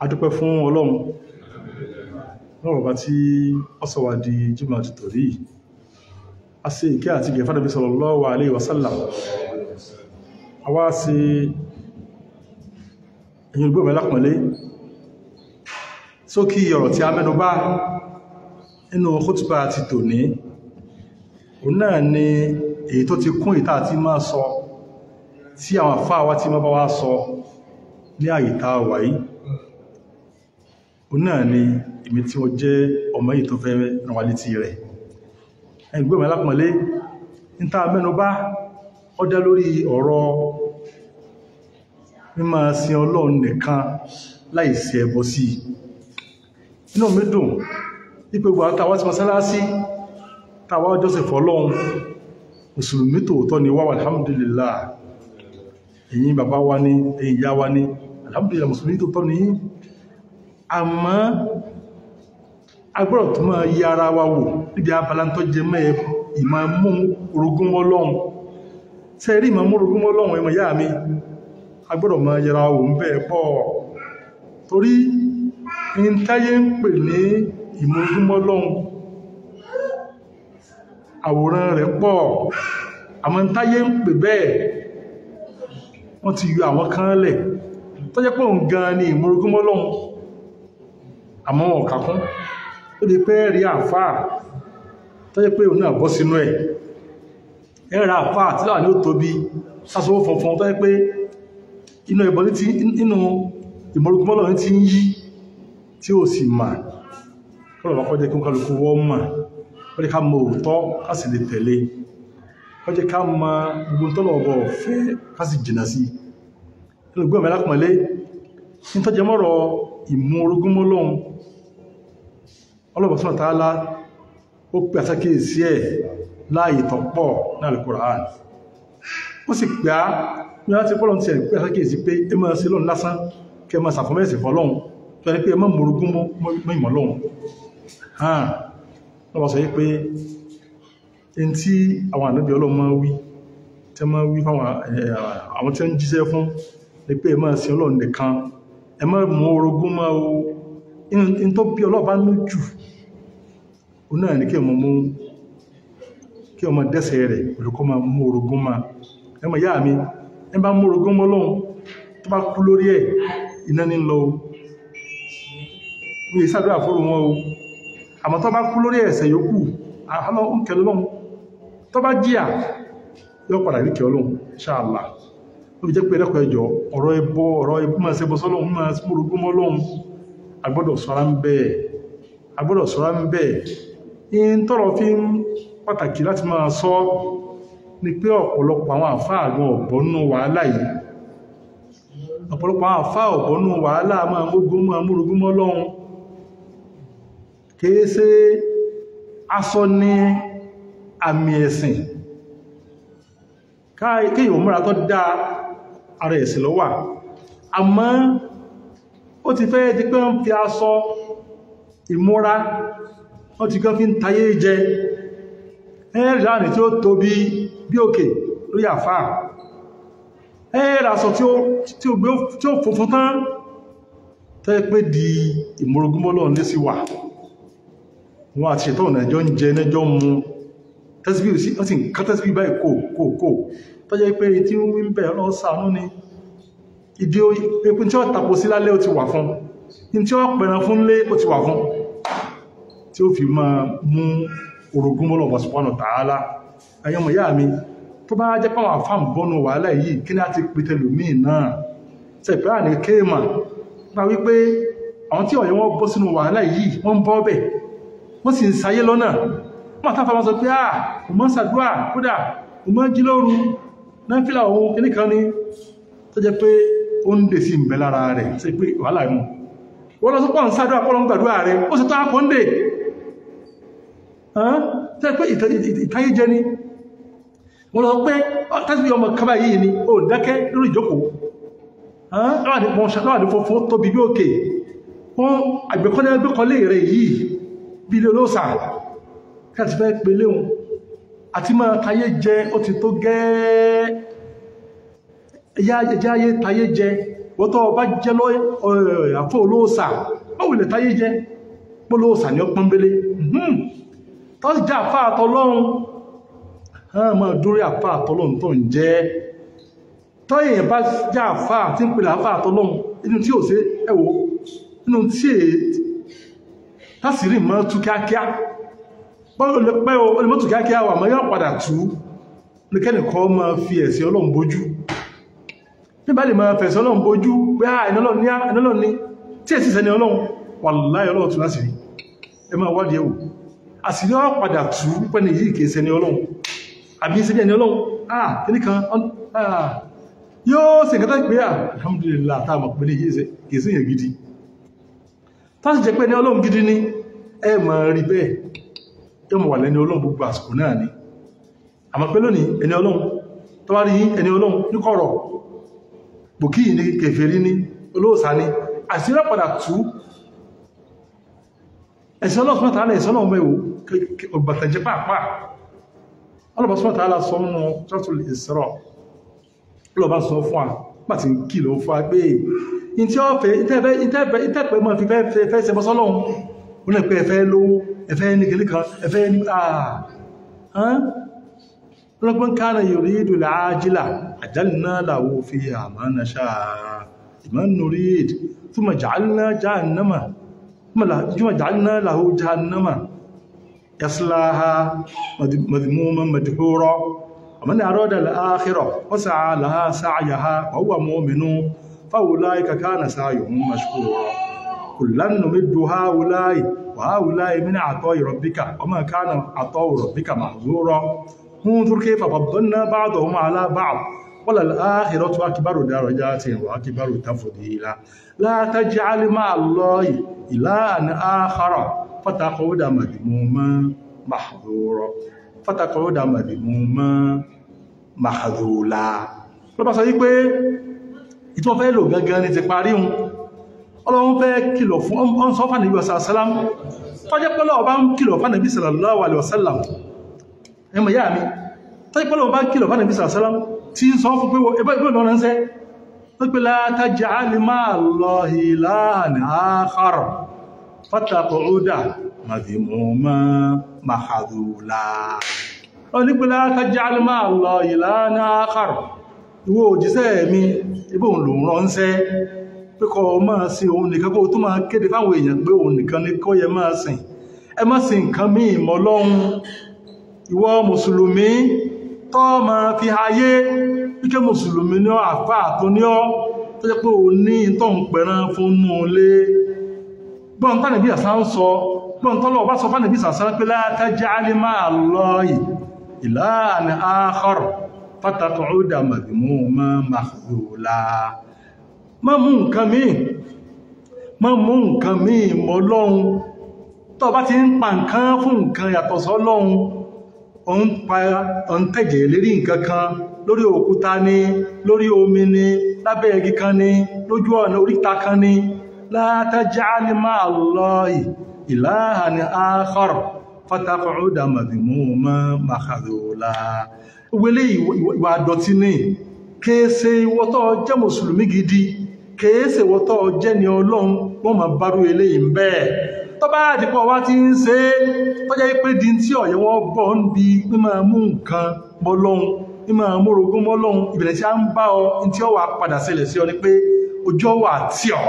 adúpẹ́ fún Ọlọ́run lọ́rọ̀ bá tí ó sọ wá di jímọ̀ ti tòrí a ṣe ìkẹ́ àti ìgẹ̀ fánàbí sallallahu alaihi wasallam a wá sí ẹ̀yin olùgbọ́ mẹ́lápọ̀lẹ́ sókí ọ̀rọ̀ tí a mẹ́nu bà nínú khutbah ti tòní òun náà ni èyí tó ti kún ìta àti máa sọ tí àwọn àfáà wá tí máa bá wá sọ ní àyíká wáyé òun náà ni èmi tí wọ́n jẹ́ ọmọ yìí tó fẹ́ rán wa létí rẹ̀ ẹgbẹ́ mẹ́lá pọ̀lẹ́ níta mẹ́nu bà ó dá lórí ọ̀rọ̀ mímọ̀ sin Ọlọ́run nìkan láìsí ẹbọ sí inú mi dùn wípé gbogbo àtàwà tí mọ́sálásí tàwà jọ́sẹ̀ fọ́lọ́run mùsùlùmí tòótọ́ ni wá alhamdulillah ẹ̀yin bàbá wa ní ẹ̀yin ìyá wa ní alhamdulillah mùsùlùmí tòótọ́ ni àmọ́ agbọ́dọ̀ tó máa yí ara wa wò níbi abala tó jẹ mẹ́ ìmọ̀ mú orogún mọ́ Ọlọ́run sẹ́rí ìmọ̀ mú orogún mọ́ Ọlọ́run ẹmọ ìyá mi agbọ́dọ̀ máa yẹra wò ń bẹ́ẹ̀ pọ̀ torí in táyé ń pè ní ìmọ̀ orogún mọ́ Ọlọ́run àwòrán rẹ̀ pọ̀ àmọ́ táyé ń pè bẹ́ẹ̀ wọ́n ti yọ àwọn kan lẹ̀ tó jẹ́ pé òun gan ni ìmọ̀ orogún mọ́ Ọlọ́run àmọ́ ọ̀kàkún ó di pé rí àfáà tó jẹ́ pé òun náà bọ́ sínú ẹ̀ ẹ̀rà àfáà tí láwà ní ó tóbi sásọwọ́ funfun tó jẹ́ pé inú ẹbọ ní inú ìmọ̀rúkú Ọlọ́run ti ń yí tí ó sì mà kọ́lọ̀ kọ́ jẹ́ kí kálukú wọ́n mà ó jẹ́ ká mọ òótọ́ ká sì lè tẹ̀lé ó jẹ́ ká mọ gbogbo tọ́lọ̀ ọ̀bọ̀ fẹ́ ká sì jìnà sí ẹlùgbọ́n mẹ́lá pọ̀lẹ́ ní tọ́jẹ́ mọ́rọ̀ ìmọ̀rúkú Ọlọ́run Ọlọ́run Subhanahu wa ta'ala ó pè àsákèsí ẹ̀ láàyè tó pọ̀ náà Al-Qur'an ó sì pè á ní láti pọ́lọ̀ tí ẹ̀ pè àsákèsí pé ẹ máa ṣe lọ́nà lásán kẹ máa sàfọ́mẹ́sì fọ́lọ́run tó ní pé ẹ máa mọ̀rọ̀gún mọ́ ìmọ̀ Ọlọ́run hàn lọ́wọ́ sọ pé ẹni tí àwọn ànábì Ọlọ́run máa wí tí máa wí fáwọn àwọn tí ó ń jíṣẹ́ fún ní pé ẹ máa ṣe Ọlọ́run nìkan ẹ máa mọ̀rọ̀gún mọ́ o in tó bí ọlọ́ọ̀bá ní jù o náà ní kí ọmọ dẹ́sẹ̀ rẹ̀ olùkọ́ ma mú orogún ma ẹmọ ìyá mi ẹ bá mú orogún mọ́ Ọlọ́run tó bá kú lórí ẹ̀ iná ní lọ ní ìsádọ́ àfóró wọn o àmọ́ tó bá kú lórí ẹ̀ṣẹ̀ yòókù Ọlọ́run tó bá jíyà yóò padà rí kẹ Ọlọ́run ṣáàlá ó fi jẹ́ pé ẹ̀rẹ́kọ̀ ẹjọ́ ọ̀rọ̀ ẹbọ máa ṣẹbọ sọ́lọ́run máa mú orogún mọ́ Ọlọ́run agbọ́dọ̀ ṣọ́ra ń bẹ́ẹ̀ in tọ́rọ fi ń pàtàkì láti máa sọ ní pé ọ̀pọ̀lọpọ̀ àwọn àfáà àwọn ọ̀bọ̀nú wàhálà yìí ọ̀pọ̀lọpọ̀ àwọn àfáà ọ̀bọ̀nú wàhálà máa múrugún mọ́ Ọlọ́run kìí ṣe aṣọ ní àmì ẹ̀sìn kéèyàn múra tó dá ara ẹ̀sìn ló wà àmọ́ ó ti fẹ́ di pé wọ́n fi aṣọ ìmúra wọ́n ti kán fi ń tayé jẹ ẹ̀rìnrìn tí ó tóbi bí òkè lórí àfáà ẹ̀rìnàṣọ tí ó funfun tán tẹ́ pé di ìmọ̀rọ̀gún Ọlọ́run lé sí wà wọ́n àti ṣètọ́ ọ̀nà ẹjọ́ ń jẹ ẹjọ́ mú tẹ́sibí báyìí kò tọ́jẹ́ pé tí ó ń bẹ̀ Ọlọ́run ṣàánú ni ìdí epo tí ó tàpò sí lálẹ́ ó ti wà fún in tí ó pẹ̀ràn fún lé ó ti wà fún tí ó fi máa mú orogún Ọlọ́run Subhanahu wa ta'ala ayọmọ̀ yá mi tó bá jẹ́ pàwọn àfáàm bọ́nù wàhálà yìí kí ní a ti pè tẹlù míì náà tẹ̀pẹ́ à ní kéèmà nípa wípé àwọn tí ọ̀yẹ́ wọ́n bọ́ sínú wàhálà yìí wọ́n ń bọ́ bẹ̀ wọ́n sì ń sayé lọ́nà wọ́n àtàfà wọn sọ pé ò mọ́ sàdúà kódà ò mọ́ jí lóru náà fílà ohun kìnnìkan ni tó jẹ́ pé ó ń dè sí ìbẹ̀ lára rẹ̀ sí pé wàhálà mú wọ́n lọ sọ́pọ̀ ń sádọ́ àpọ́lọ́ ń gbàdúrà rẹ̀ ó sì tó àpọ́ ń dè tẹ́ pé ìtayé jẹ́ ní wọ́n lọ pé tẹ́sí ọmọ kaba yìí ni ó dákẹ́ lórí ìjókòó láwàdí fún tóbi bí òkè wọ́n àgbẹ̀kọ́lé rẹ̀ yìí bí ilé olóòsà káàtì fẹ́ pè léhun àti máa tayé jẹ ó ti tó gẹ́ẹ́ ẹjá ayé tayé jẹ wọ́n tó bá jẹ́ àfọ́ olóòsà báwo lè táyé jẹ́ olóòsà ní ọpọ́nbélé tó sì jẹ́ àfá àtọlọ́run máa dúrí àfá àtọlọ́run tó ń jẹ́ tọ́yìn bá jẹ́ àfá tí ń pèlè àfá àtọlọ́run inú tí ò sí ẹwọ inú tí tásìrí mọ́ tú kíákíá bọ́ọ̀lù lè pẹ́ o lè mọ́ tú kíákíá wà mọ́ yọ́ padà tú ní kẹ́nìkọ́ máa fi ẹ̀sìn ọlọ́run bójú nígbà lè máa fẹ̀sìn ọlọ́run bójú pé ẹnọ́lọ́run ní tí èsì sẹni ọlọ́run wàláhì ọlọ́run tún láti rí ẹ máa wádìí ẹwò àsìrí ọ́ padà tú pẹ́ni yìí kìí sẹni ọlọ́run àbí sẹni ẹni ọlọ́run kìí kan yóò sì kẹta pé alhamdulillah táàmà pẹ̀lú kìí sí yẹn gidi tàbí jẹ́ pé ní ọlọ́run gidi ní ẹ máa rí bẹ́ẹ̀ yóò mọ̀ wà lẹ́ni ọlọ́run gbogbo àsìkò náà ni àmọ́ pé lónìí ẹni ọlọ́run tó wá rí ẹni ọlọ́run ní kọ̀rọ̀ bòkí ní kèfèrí ní olóòsà ní àṣírí padà tú ẹ̀sìn ọlọ́run sọ́nà tààlà ẹ̀sìn ọlọ́run mẹ́wò ọgbàtàjẹ́ pàápàá ọlọ́run sọ́nà tààlà sọ nínú Suratul Isra ọlọ́run sọ fún wa pàtí kìlọ̀ fún wa pé in tí ó fẹ́ ìtẹ́pẹ́ mọ́ fi fẹ́ ṣe bọ́sọ́lọ́run ó lẹ́ pé ẹfẹ́ lówó ẹfẹ́ ní kìlì kan ẹfẹ́ ní ربما كان يريد العاجلة عجلنا له فيها ما نشاء لمن نريد ثم جعلنا له جهنم يصلاها مذموما مدحورا ومن أراد الآخرة وسعى لها سعيها وهو مؤمن فأولئك كان سعيهم مشكورا كلا نمد هؤلاء وهؤلاء من عطاء ربك وما كان عطاء ربك محظورا انظر كيف فضلنا بعضهم على بعض وللآخرة أكبر درجات وأكبر تفضيلا لا تجعل مع الله إلها آخر فتقعد مذموما محذولا lọ́pàá sọ wípé ìtọ́ fẹ́ lò gangan ní ti parí hun Ọlọ́run fẹ́ kìlọ̀ fún ọ́n sọ fánàbí wasallam tó jẹ́ pẹ́lọ́ ọba ń kìlọ̀ fánàbí sallallahu alaihi wasallam ẹmọ̀ yá mi tó jẹ́ pẹ́lọ́ ọba ń kìlọ̀ fánàbí sallallahu tí ń sọ fún pé ẹgbẹ́ lọ́nà ń sẹ́ pé la taj'al ma'a Allahi ilahan akhar fataq'uda madhmuman mahzula ó ní pé la taj'al ma'a Allahi ilahan akhar ìwọ òjíṣẹ́ mi ibò ń lò ń ránṣẹ́ pé kó máa sin òun nìkan kó tó máa kéde fáwọn èèyàn pé òun nìkan ní kó yẹ máa sìn ẹ má sìn nǹkan míì mọ́ Ọlọ́run ìwọ mùsùlùmí tó máa fi ayé wíkẹ́ mùsùlùmí ní àfá tó ní ọ́ tó jẹ́ pé òun ní tó ń pẹ̀rán fún nú ilé gbọ́n tánàbí àsá ń sọ gbọ́n tọ́lọ̀ bá sọ fánàbí àsá pé la taj'al ma'a Allahi ilahan akhar fataq'uda madhmuman mahzula má mú nǹkan míì mọ́ Ọlọ́run tó bá ti ń pa nǹkan fún nǹkan yàtọ̀ sọ́lọ́run òun tẹ̀jẹ̀ lérí nǹkan kan lórí òkúta ní lórí omi ní lábẹ́ igi kan ní lójú ọ̀nà oríta kan ní la taj'al ma'a Allahi ilahan akhar fataq'uda madhmuman mahzula wele ìwà àdọ̀tí ní kéèsè ìwọ́tọ̀ jẹ́ mùsùlùmí gidi kéèsè ìwọ́tọ̀ jẹ́ ni Ọlọ́run wọ́n ma bárú eléyìí ń bẹ́ẹ̀ tó bá àdìpọ̀ wá ti ń ṣe tó jẹ́ pé di tí ọ̀yẹ́ wọ́n bọ̀ ń bi mímọ̀ mú nǹkan mọ́lọ́run mímọ̀ mórogún mọ́lọ́run ìbẹ̀rẹ̀ tí a ń bá ọ tí ó wà padà ṣẹlẹ̀ sí ọ ni pé ojú wà tí ọ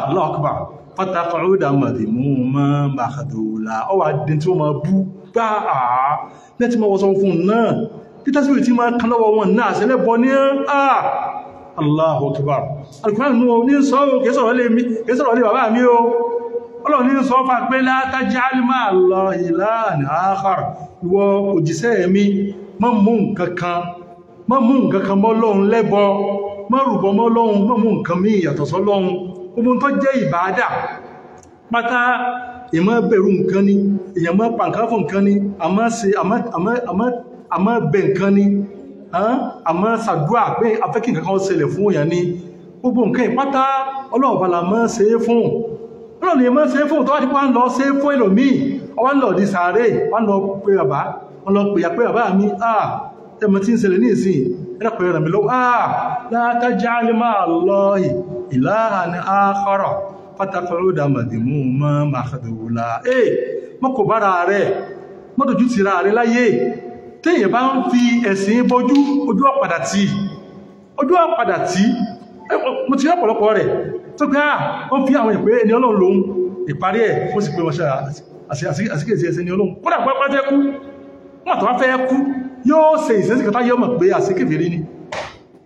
Allahu Akbar fataq'uda madhmuman mahzula ọ wà dín tí ó máa bú gbá lẹ́tí máa wọ́sọ fún náà títàsíwì tí máa kan lọ́wọ́ wọn náà ṣẹlẹ̀ bọ́ ní Allahu Akbar Al-Qur'an ní sọ́rọ̀ kẹsọ̀rọ̀ lè bàbá mi o Ọlọ́run ní sọ fà pé la taj'al ma'a Allahi ilahan akhar ìwọ òjíṣẹ́ mi má mú nǹkan kan mọ́ Ọlọ́run lẹ́bọ má rúbọ mọ́ Ọlọ́run má mú nǹkan mí ìyàtọ̀ sọ́lọ́run gbogbo tó jẹ́ ìbádà pátá ìmọ̀ bẹ̀rù nǹkan ni èyàn mọ́ pàǹkà fún nǹkan ni àmọ́ bẹ̀ nǹkan ni àmọ́ sàdúrà pé afẹ́kì nǹkan kan ṣẹlẹ̀ fún òyàn ni gbogbo nǹkan ìpátá ọlọ́ọ̀bàlà mọ́ ṣe é fún ọlọ́ọ̀lù yẹn mọ́ ṣe é fún tó wá dípò wọ́n lọ ṣe é fún ẹlòmíì ọwọ́n lọ di sàárè wọ́n lọ pé bàbá mi tẹ́mọ̀ tí ń ṣẹlẹ̀ ní ìsìn ẹ̀dàpọ̀ ẹ̀rọ mi lọ́wọ́ la taj'al ma'a Allahi ilahan akhara fataq'uda madhmuman makhdhula mọ́ kò bára rẹ̀ mọ́dójú ti ra rẹ̀ láyé téèyàn bá ń fi ẹ̀sìn bójú ojú ọ̀padà tí mo ti rọ́pọ̀lọpọ̀ rẹ̀ tó pé wọ́n fi àwọn ìpé ẹni Ọlọ́run lòun ìparí ẹ̀ ó sì pé wọ́n ṣe àsìkèsí ẹsẹ̀ ní Ọlọ́run kódà pẹ́pẹ́ fẹ́ kú wọ́n tó wá fẹ́ kú yóò ṣe ìsẹ́sì kẹta yóò mọ̀ pé àsìkèfèrí ni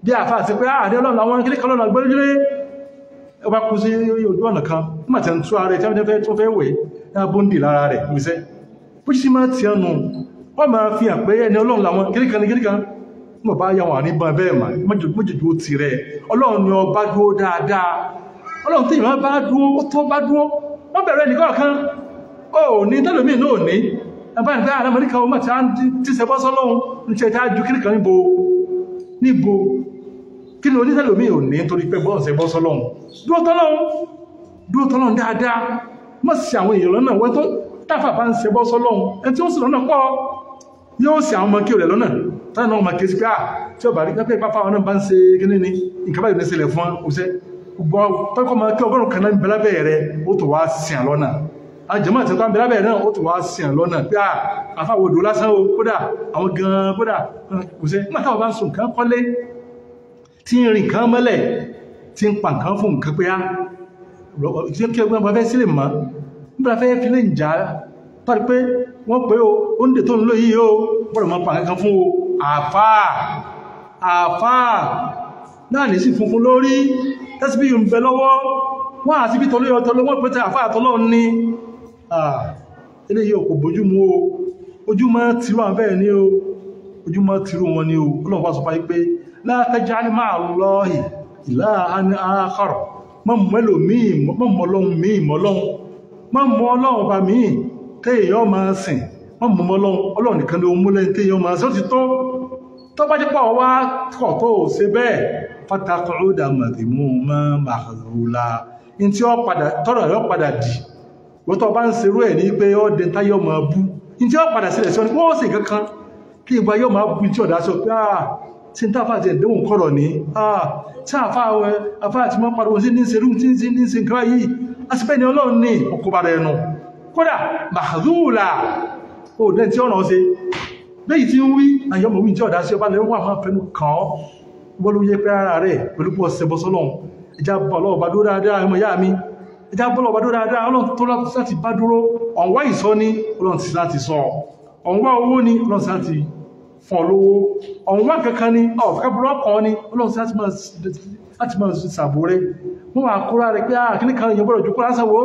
bí àfá àti pé ààrẹ Ọlọ́run àwọn kílé kan lọ́nà gbẹ́lẹ́gbẹ́lẹ́ ọba kú sí ojú ọ̀nà kan nígbà tí a ń tú ara rẹ̀ tó fẹ́ wẹ̀ ní bóńdì lára rẹ̀ wíṣẹ́ bó ṣí máa ti ẹnu wọ́n máa fi hàn pé ẹni Ọlọ́run làwọn kílé kan mọ̀ bá yà wọ́n àríbọn bẹ́ẹ̀ mà mọ́jòjò ti rẹ̀ Ọlọ́run ni ọba dúó dáadáa Ọlọ́run tí ìwọ́n bá dúó tó bá dúó wọ́n bẹ̀rẹ̀ nìkan kan ó ní tẹ́lòmí náà ní ẹbá ìgbà Amẹ́ríkà ọmọ tí a ń tí sẹbọ́ sọ́lọ́run ní ṣe dájú kí nìkan níbo kí ni onítẹ́lòmí ò ní torí pé bọ́ sẹbọ́ sọ́lọ́run dúó tọ́lọ́run dáadáa mọ́ sí àwọn èèyàn lọ́nà wọ́n tó táfà bá ń sẹbọ́ sọ́lọ́run ẹni tí ó sì lọ́nà pọ̀ yóò sì àwọn ọmọ kí o rẹ̀ lọ́nà táwọn ọmọ kí sí pé tí ó bá rí pé pápá wọn náà bá ń ṣe kíní ni nǹkan báyìí ní sílẹ̀ fún ọ̀sẹ̀ gbọ́ pẹ́kọ́ máa kí ọgọ́rùn kan náà bẹ̀rẹ̀ rẹ̀ ó tó wá sí àlọ́nà àjẹmọ́ àti ẹ̀tọ́ bẹ̀rẹ̀ náà ó tó wá sí àlọ́nà pé àfáwòdó lásán o kódà àwọn gan kódà kò sí nígbà táwọn bá ń so nǹkan kọ́lé tí ń rìn kan mọ́lẹ̀ tí ń pa nǹkan fún nǹkan pé kí ọgbọ́n bá fẹ́ sílẹ̀ mọ́ nígbà fẹ́ fi lè jà tọ́rí pé wọ́n pé ó ń dè tó ń lò yìí ó bọ́rọ̀ mọ́ pa nǹkan fún o àfáà náà ní sí funfun lórí tẹ́sí ń bẹ lọ́wọ́ wọ́n àti bí tọ́lé ọ̀tọ́lọ́ wọ́n pẹ́tẹ́ àfáà tọ́lọ́ ní ilé yìí kò bójú mú o ojúmọ́ tìrú àwọn bẹ́ẹ̀ ní o ojúmọ́ tìrú wọn ní o Ọlọ́run wá sọ fáyé pé la taj'al ma'a Allahi ilahan akhar mọ́ Ọlọ́run bá míì téèyàn máa sìn mọ́ Ọlọ́run nìkan ní omúlẹ̀ téèyàn máa sìn ó ti tó bá jẹ́ pọ̀ wá kọ̀ tó ṣe bẹ́ẹ̀ fataq'uda madhmuman makhdhula in tí ó padà tọ́rọ̀ yóò padà dì wọ́n tó bá ń serú ẹ̀ ní pé ó dẹ táyọ̀ máa bú in tí ó padà sílẹ̀ sí ọ ní wọ́n sì kankan kí ìgbà yóò máa bú tí ọ̀dá sọ pé tí ń tàfà àti ẹ̀dẹ́wọ̀n kọ̀rọ̀ ní tí àfà àti mọ́ padà wọ́n sí ní serú tí ní sí nǹkan yìí a sì bẹ́ẹ̀ ni Ọlọ́run ní ọkọ̀ bára ẹnu kódà makhdhula ó dẹ́ tí ọ̀nà ṣe lẹ́yìn tí ń wí àyọ́mọ̀ wí tí ọ̀dá sí ọba lẹ́wọ́n àwọn afẹ́nu kàn ọ́ wọ́n ló yẹ pé ara rẹ̀ pẹ̀lú pọ̀ ṣẹbọ sọ́lọ́run ìjà bọ́lọ̀ ọba dúró dáadáa ẹmọ ìyá mi ìjà bọ́lọ̀ ọba dúró dáadáa Ọlọ́run tó láti bá dúró ọ̀nwá ìsọ ní Ọlọ́run ti láti sọ ọ̀nwá owó ní Ọlọ́run ti láti fún olówó ọ̀nwá kankan ní ọ̀fẹ́bùrọ̀ kan ní Ọlọ́run ti láti máa sàbò rẹ̀ wọ́n wà kúrò rẹ̀ pé kíní kan èèyàn gbọ́dọ̀ jókòó lásán wo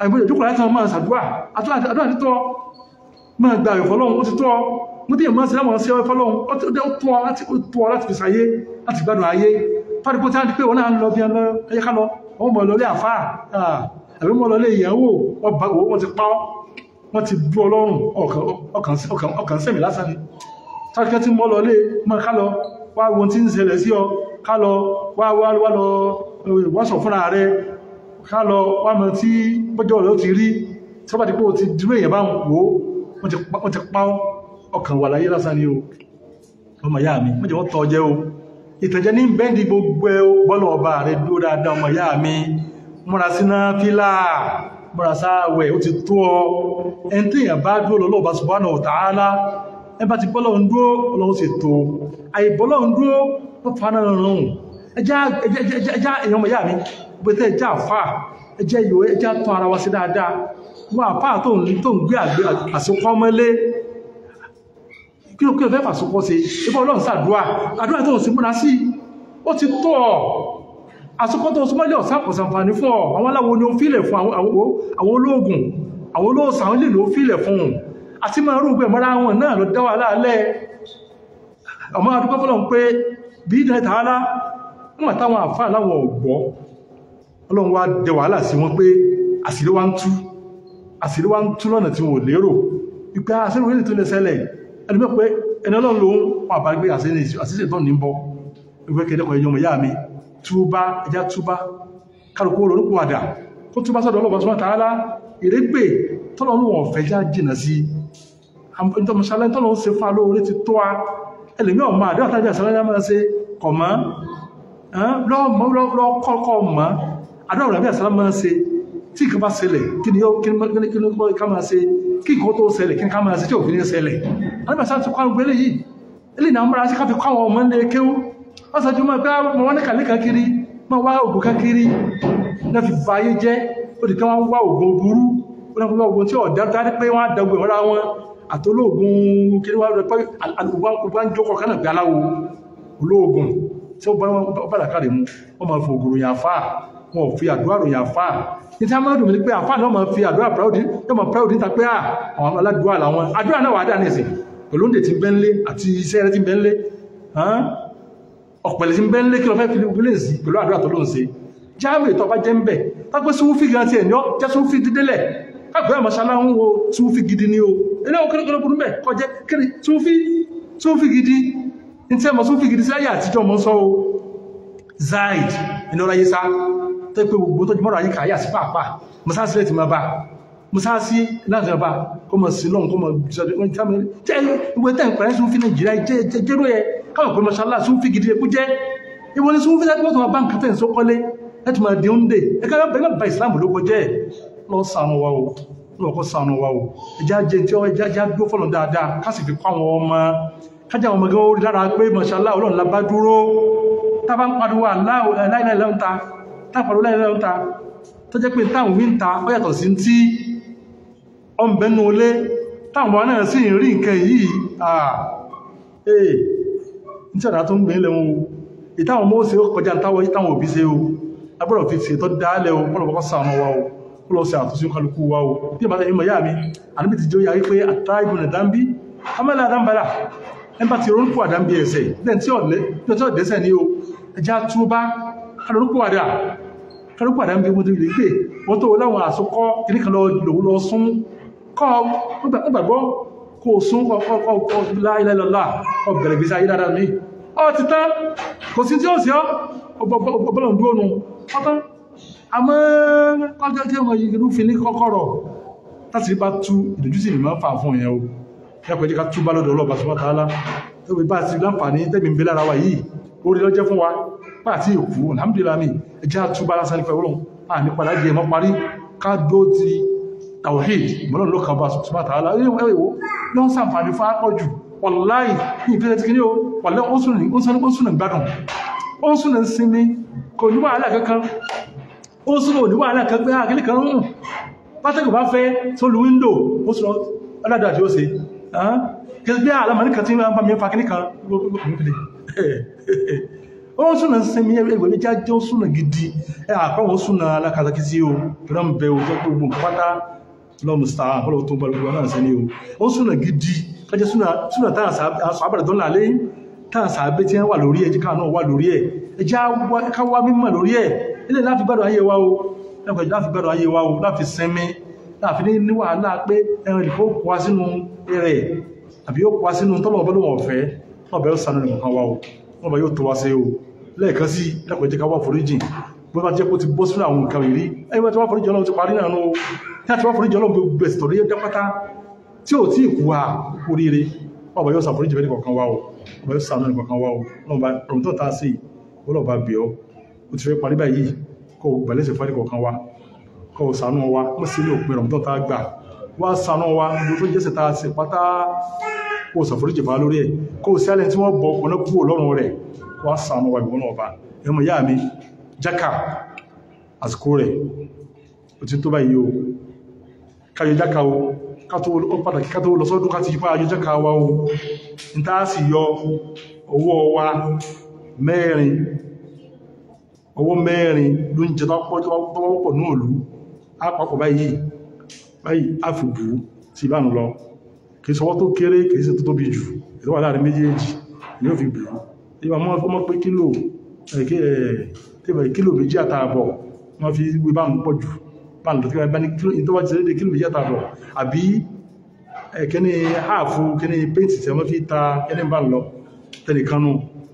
àìgbọ́dọ̀ jókòó lásán máa sàdúrà àdúrà títọ́ máa gba ìfọ́lọ́run ó ti tọ́ mú tí èmọ́ sí láwọn sí ọwọ́ fọ́lọ́run ó tó láti fi sàyé láti gbádùn ayé fàdíkó tí a di pé wọ́n náà lọ bí ẹyẹ ká lọ wọ́n mọ̀ lọlé àfáà àbí mọ́ lọlé ìyàwó wọ́n ti pa wọ́n ti bú Ọlọ́run ọkàn sẹ́mì lásán ni tàbíkẹ́ tí mọ́ lọlé mọ́ ká lọ wá wọn tí ń ṣẹlẹ̀ sí ọ ká lọ wá lọ wọ́sọ̀ fúnra rẹ ká lọ wá mọ̀ tí bọ́jọ́ rẹ̀ ó ti rí tí wọ́n bá ti pé ó ti dúró èèyàn bá ń wò wọ́n ti pa ọkàn wà láyé lásán ni o ọmọ ìyá mi mọ́jẹ̀ wọ́n tọ́ jẹ́ o ìtànjẹ́ ní bẹ́ndì gbogbo ẹ bọ́lọ̀ ọba rẹ̀ dúró dáadáa ọmọ ìyá mi múra síná fílà múra sáwẹ̀ ó ti tó ọ ẹni tí èèyàn bá dúró lọ́lọ́ subhanahu wa ta'ala ẹ bá ti bọ́lọ̀ ń dúró Ọlọ́run sì tó àìbọ́lọ̀ ń dúró ó fana rọrùn ẹjá èèyàn ọmọ ìyá mi bẹ́tẹ̀ ẹjá àfà ẹjá ìwé ẹjá tán ara wa sí dáadáa wọ́n àfà tó ń gbé àsopọ̀ mọ́lé kí o fẹ́ fàṣọpọ̀ sí ẹgbẹ́ Ọlọ́run ṣàdúrà àdúrà tó ń sí múra sí ó ti tọ́ àsopọ̀ tó ń súnmọ́lẹ̀ ọ̀sápọ̀sànfàní fún ọ àwọn aláwo ni ó fílẹ̀ fún àwọn olóògùn àwọn olóòsàn àwọn ilé ló fílẹ̀ fún àti máa rúgbẹ̀ mọ́ra wọn náà lọ dáwà láàlẹ́ ọmọ adúgbò fọ́lọ́n pé bí i náà tààlá wọ́n táwọn àfáà láwọn ọ̀gbọ́ Ọlọ́run wá dẹ wàhálà sí wọn pé àṣírí wá ń tú lọ́nà tí wọ́n lérò wípé àṣírí wọ́n tó lè ṣẹlẹ̀ ẹni pé ẹni Ọlọ́run lòun wọ́n àbárígbé àṣíṣẹ́ tó ní bọ́ ìwé kẹ́dẹ́kọ̀ ẹjọ́ ìyá mi túbá ẹjá túbá kálùkù olórúkú àdá kó túbá sọ́dọ̀ Ọlọ́run Subhanahu wa ta'ala ìrégbè tọ́lọ́run wọ̀n fẹ́ já jìnà sí ìtọ́mọ̀ṣálẹ́ tọ́lọ́run ṣe fún alóorí ti tó wa ẹlòmí ọmọ àdúrà tàbí àṣàlá máa ṣe kọ̀mọ́ lọ́kọ́kọ́ mọ́ àdúrà tàbí àṣàlá máa ṣe tí ìkan bá ṣẹlẹ̀ kí ni ká máa ṣe kí nǹkan tó ṣẹlẹ̀ kí ni ká máa ṣe tí òfin ní ṣẹlẹ̀ àdúrà àṣàlá ti kọ́ àwọn gbélé yìí eléyìí náà múra sí ká fi kọ́ àwọn ọmọ ilé kéwú wọ́n sọ jù mọ́ pé wọ́n ní kàlíkà kiri máa wá ògùn kákiri náà fi fa ayé jẹ́ ó di ká wọ́n wá ògùn burú wọ́n wá ògùn tí ọ̀dá dárí pé wọ́n á dàgbé wọn ra wọn àtolóògùn kiri wá rẹ̀ pé àlùbá ń jókòó kánà bí aláwo olóògùn tí ó bá dàkàrí mú wọ́n máa fi ògùn ròyìn àfáà wọn ò fi àdúrà ròyìn àfáà ní tí a máa dùn mí pé àfáà náà máa fi àdúrà proud níta pé àwọn aládùúrà làwọn àdúrà náà wà dá nìsín pẹ̀lú oúnjẹ tí ń bẹ́ ń lé àti iṣẹ́ rẹ̀ tí ń bẹ́ ń lé ọ̀pẹ̀lẹ̀ tí ń bẹ́ ń lé kí lọ fẹ́ fi lè sí pẹ̀lú àdúrà tó ló ń ṣe jáàmù ìtọ́ bá jẹ́ ń bẹ̀ tápẹ́ súnfì gan ti ẹ̀ní jẹ́ súnfì dídélẹ̀ káàkiri àmàṣálá ń wo súnfì gidi ni o ilé ọkọ̀lẹ́kọ̀lẹ́ burú bẹ̀ kọjẹ́ kiri súnfì gidi ní tí ẹmọ súnfì gidi sí ayé àtijọ́ mọ́ sọ o zaid iná ọ̀rọ̀ ayé sá tó pé gbogbo tó jùmọ́rọ̀ ayé kàáyà sí pàápàá mọ́sáàsì rẹ̀ ti máa bá mọ́sáàsì láti ọba kó mọ̀ sí lọ́n kó mọ̀ jẹ́ ìwé tẹ́ ń pẹ̀lẹ́ súnfì Nàìjíríà jẹ́rú ẹ káwọn pé mọ́ṣálá súnfì gidi ẹkú jẹ́ ìwọ ni súnfì láti wọ́n bá ń kàtẹ́ ìsókọ́lé láti máa di oúnjẹ ẹgbẹ́ bẹ̀rẹ̀ bá ìsìlámù ló kọjẹ́ lọ ṣàánú wa o lọ́kọ́ ṣàánú wa o ẹjá jẹ́ tí ó ẹjá gbó fọ́nà dáadáa kásì fi kọ́ àwọn ọmọ kájá ọmọ gan orí lára pé mọ̀ṣálá ọlọ́run labá dúró tábà ń pariwo láìláìláńta tápàrọ̀ láìláìláńta tó jẹ́ pé táwọn wí ń ta ó yàtọ̀ sí tí ọ ń bẹnu olé táwọn ọmọ náà sì ń rí nǹkan yìí ní tí ọ̀dá tó ń gbé lẹ́wọ̀n ìtàwọn ọmọ ó ṣe ó kọjá táwọn òbí ṣe o agbọ́dọ̀ fi ṣe tó dáálẹ̀ o pọ́lọ̀pọ̀ ṣàánú wa o kó lọ sí àtúnṣe kálukú wa o bí ìbáta ìmọ̀ yá mi àníbì ti jẹ́ ó yà wípé àtàìbùn ẹ̀dámbí amẹ́lẹ̀ àdámbàlá ẹmbà ti ronúkú àdámbí ẹ̀sẹ̀ lẹ́n tí ọ̀dẹ́sẹ̀ ní o ẹjá túbá kálukú àdámbí mo ti rí pé wọ́n tó láwọn àsokọ́ kìníkan lọ sún kọ́ gbàgbọ́ kó sún kọ́ láìláìlọ́lá kọ́ bẹ̀rẹ̀ gbèsè ayé dáadáa mi ọ ti tán kò sí tí ó sí ọ́ ọgbọ́lọ̀ dúró nù ọ̀tán àmọ́ kọjọ́ tí ọmọ yìí rúfin ní kọ́kọ́rọ̀ láti bá tú ìdójúsí ìmọ̀ fà fún ìyẹn o yàpọ̀ ẹjẹ́ ká tú bá lọ́dọ̀ ọlọ́pàá subhanahu wa ta'ala tó bí bá ti láǹfààní tẹ́bí ń bẹ lára wa yìí orí lọ́jẹ́ fún wa bá àti ìkú alhamdulillah ẹjẹ́ tú bá lásán nípa ọlọ́run a ní padà jẹ mọ́ parí ká dó ti tawhid mọ́lọ́n ló kàn bá subhanahu wa ta'ala ẹwẹ́wò lọ́n sàǹfààní fún apọ̀jù wàláì ní ìfẹ́ ti kí ní o wàlẹ́ ó súnà gbádùn ó súnà sinmi kò ní wàhálà kankan ó súnà ní wàhálà kan pé àkílì kan rùn pátẹ́kù bá fẹ́ tó lu wíńdò ó súnà aládà tí ó ṣe kìí bí àlámàrí kan tí wọ́n bá mi fa kíní kan ó súnà sinmi ẹgbẹ̀ méjì jẹ́ ó súnà gidi àpáwọn súnà alákàtàkì sí o rán bẹ òjò gbogbo pátá lọ́mùsà ọlọ́wọ́ tó gbogbo náà sẹ́ni ó súnà gidi kájẹ́ súnà táà sàábàrẹ̀ tó lálé táà sàábẹ́ tí wọ́n wà lórí ẹ̀ jíká náà wà lórí ẹ̀ ẹjá káwà mímọ̀ lórí ẹ̀ ilẹ̀ láti gbádùn ayé wa o láti gbádùn ayé wa o láti sinmi láti ní wàhálà pé ẹran ìfò kọwa sínú rẹ̀ àbí ó kọwa sínú tọ́lọ̀ ọbọ̀lọ́wọ̀ ọ̀fẹ́ ọbẹ̀ ó sànú nìkan wa o wọ́n bá yóò tó wá sí o lẹ́ẹ̀kan sí lẹ́kọ̀ọ́ jẹ́ ká wá foríjì bó bá jẹ́ kó ti bọ́ sínú àwọn nǹkan ìrí ẹgbẹ́ tí wá foríjì ọlọ́run ti parí náà nù láti wá foríjì ọlọ́run gbogbo ẹ̀sì tọ̀rí ẹjẹ́ pátá tí ò tí ìkú wa oríire ọba yóò sàforíjì bẹ́ẹ̀ nìkan wa o ọba yóò sànú nìkan wa o ọ̀run tó ta sí ọlọ́ba bẹ̀ ọ́ ó ti fẹ́ parí báyìí kó gbàlẹ́sẹ̀ fún ẹnìkan wa kó sànú wa mọ́ sí ní òpin ọ̀run tó ta gbà wá sànú wa gbogbo tó jẹ́sẹ̀ ta sí pátá kó sàforíjì bá lórí ẹ̀ kó sí alẹ́ tí wọ́n bọ̀ ọ̀pọ̀ náà kúrò lọ́rùn rẹ̀ wá sànú wa ìwọ̀n ọba ẹmọ yá mi jákà àsìkò rẹ̀ ó ti tó báyìí o káyọ jákà o pàtàkì ká tó lọ sọ́dún ká ti yípa ayọ jákà wa o ní tá sì yọ owó wa mẹ́rin ló ń jẹ tọ́wọ́pọ̀ ní òlú àpapọ̀ báyìí àfìbù sí ìbánu lọ kìí sọwọ́ tó kéré kìí sí tó tóbi jù ìtọ́wà láàrin méjèèjì ni ó fi bù ìbá mọ́ pé kílò méjì àtààbọ̀ wọ́n fi wé bá ń pọ̀ jù bá ń lọ tó wá ti lédè kílò méjì àtààbọ̀ àbí kíní háàfù kíní péǹtì tí wọ́n fi ta kíní bá ń lọ tẹnìkanú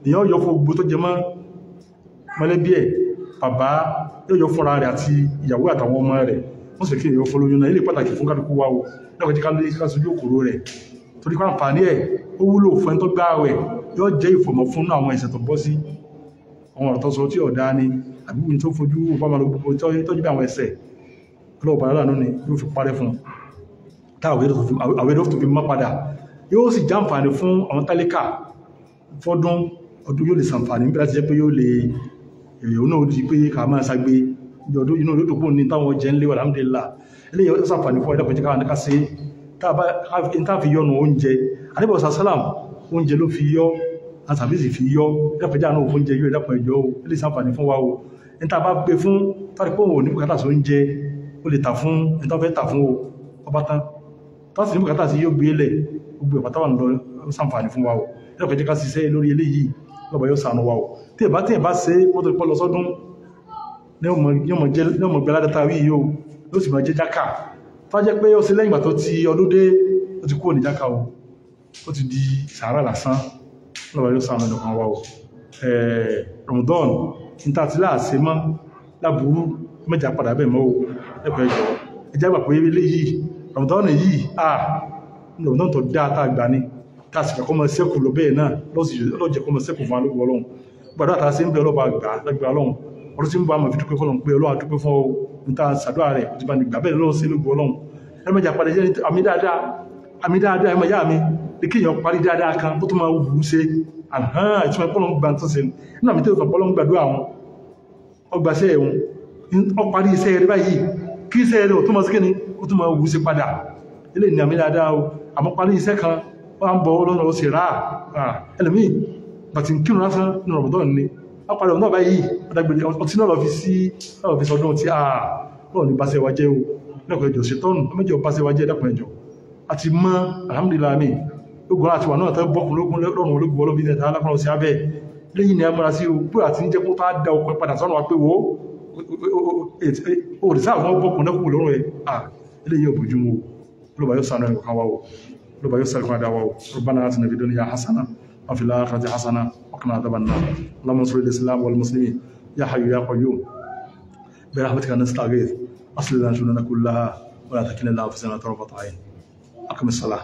ìyàn yọ fún gbogbo tó jẹ mọ́ mọ́lẹ́bí ẹ̀ bàbá yóò yọ fúnra rẹ̀ àti ìyàwó àtàwọn ọmọ rẹ̀ wọ́n sì kí èèyàn fún lóyún náà ilé pàtàkì fún kálukú wa o lẹ́kọ̀ọ́ jí ká sojú òkúrò rẹ̀ torí pàǹfààní ẹ̀ ó wúlò fún ẹni tó gbá àwẹ̀ ó yóò jẹ́ ìfọ̀mọ̀ fún àwọn ẹ̀ṣẹ̀ tó bọ́ sí àwọn ọ̀rọ̀ tó sọ tí ọ̀dá ni àbí tó fojú ọbámọ́ gbogbo tọ́jú bí àwọn ẹ̀ṣẹ̀ ọlọ́ọ̀bà lánà ni yóò fi parẹ́ fún àwẹ́dọ́ tó fi mọ́ padà yóò sì jàǹfààní fún àwọn tálíkà fọ́dún ọdún yóò lè sàǹfààní bí láti jẹ́ pé yóò lè èèyàn náà di pé ká máa ṣàgbé ọdún inú olóòtú pò ní táwọn jẹ́ ń lé alhamdulillah eléyìí ó sàǹfààní fún ẹ̀dàpẹ̀jẹ́ káwọn ká sí táàfi yọnu oúnjẹ àníbọ̀sà sálàm oúnjẹ ló fi yọ àtàbísì fi yọ ẹ̀dàpẹ̀jẹ́ àánú oúnjẹ yóò ẹ̀dàpẹ̀jọ́ ilé sàǹfààní fún wa o ní tá a bá gbé fún tàbípò ní bùkátà sí oúnjẹ ó lè tà fún ní tó fẹ́ tà fún ọba tán tọ́sí ní bùkátà sí yóò gbé lẹ̀ gbogbo ẹ̀pàtà wà lọ sàǹfààní fún wa o ẹ̀dàpẹ̀jẹ́ ká ṣiṣẹ́ lórí eléyìí lọ́bà yóò sànú wa o tí ẹ̀bá ṣe pọ́tò ìpọ́ lọ sọ́dún ní ọmọ gbẹ́lá dátà rí yóò ló sì máa jẹ́ jákà tó jẹ́ pé ó sí lẹ́yìn ìgbà tó ti ọdún dé ó ti kúrò ní jákà o ó ti di sàárà lásán lọ́bà yóò sànú ẹ̀dọ̀kan wa o Ramadan níta ti láàṣẹ mọ́ láburú mẹ́jà padà bẹ̀ mọ́ o ẹ̀pọ̀ ẹ̀jọ̀ ẹjá gbà pé ilé yìí Ramadan yìí Ramadan tó dáa tá àgbà ni tá a sì fẹ́ kọ́ mọ́ sẹ́kù lọ bẹ́ẹ̀ náà lọ́jẹ̀ kọ́ mọ́ sẹ́kù fún alógbò ọlọ́run gbàdá àtà sí ń bẹ ọlọ́ba àgbà lágbà ọlọ́run ọdún tí ń bá mọ̀ fi dúpẹ́ fọ́lọ́run pé ọlọ́run àdúpẹ́ fún ọ níta sàdúrà rẹ̀ ó ti bá ní gbà bẹ́ẹ̀ lọ́wọ́ sí lógbò ọlọ́run ẹlẹ́mẹ̀jà padà jẹ́ àmì dáadáa ẹmọ yá mi ní kí èèyàn parí dáadáa kan tó tún máa wù ú ṣe àhán ìtumọ̀ pọ́lọ́n gbà tó ṣe nínú àmì tó fà pọ́lọ́n gbàdúrà wọn ọgbàṣẹ́ ẹ̀hún ọ parí iṣẹ́ rẹ̀ báyìí kí iṣẹ́ rẹ̀ ò tó máa sí kíni ó tún máa wù ú ṣe padà ilé ní àmì dáadáa o àmọ́ parí iṣẹ́ kan wọ́n ń bọ̀ lọ́nà ó sì rà ẹlẹ́mìí bàtí kírun lásán ní Ramadan ni wọ́n parí ọ̀nà báyìí ọtí náà lọ fi sọdún tí lọ́ọ̀ ní báṣẹ́ wa jẹ́ o lẹ́kọ̀ọ́ ẹjọ́ ṣetọ́nù méjì ọ báṣẹ́ wa jẹ́ dápọ̀ ẹjọ́ àti mọ́ alhamdulillah mi ogun àti wà náà tẹ́ bọ́kùn lọ́rùn ológun olóbi ní ẹ̀ta alákọ̀ọ́ sí abẹ́ lẹ́yìn ni a mọ́ra sí o pé àti ń jẹ́ kó tá dá ọkọ̀ padà sọ́nà wa pé wo òrìṣà àwọn bọ́kùn lẹ́kùn lọ́rùn ẹ̀ eléyìí òbójú mu olóba yóò sànà ẹ̀kọ́ wa o olóba yóò sàrẹ̀kọ́ àdáwà o rabbana atina fid dunya hasana wa fil akhirati hasana wa qina adhaban nar allahumma ansur al-islam wal muslimin ya hayyu ya qayyum bi rahmatika nastaghith aslih lana shunana kullaha wa la takilna ila anfusina tarfata 'ayn aqim as-salah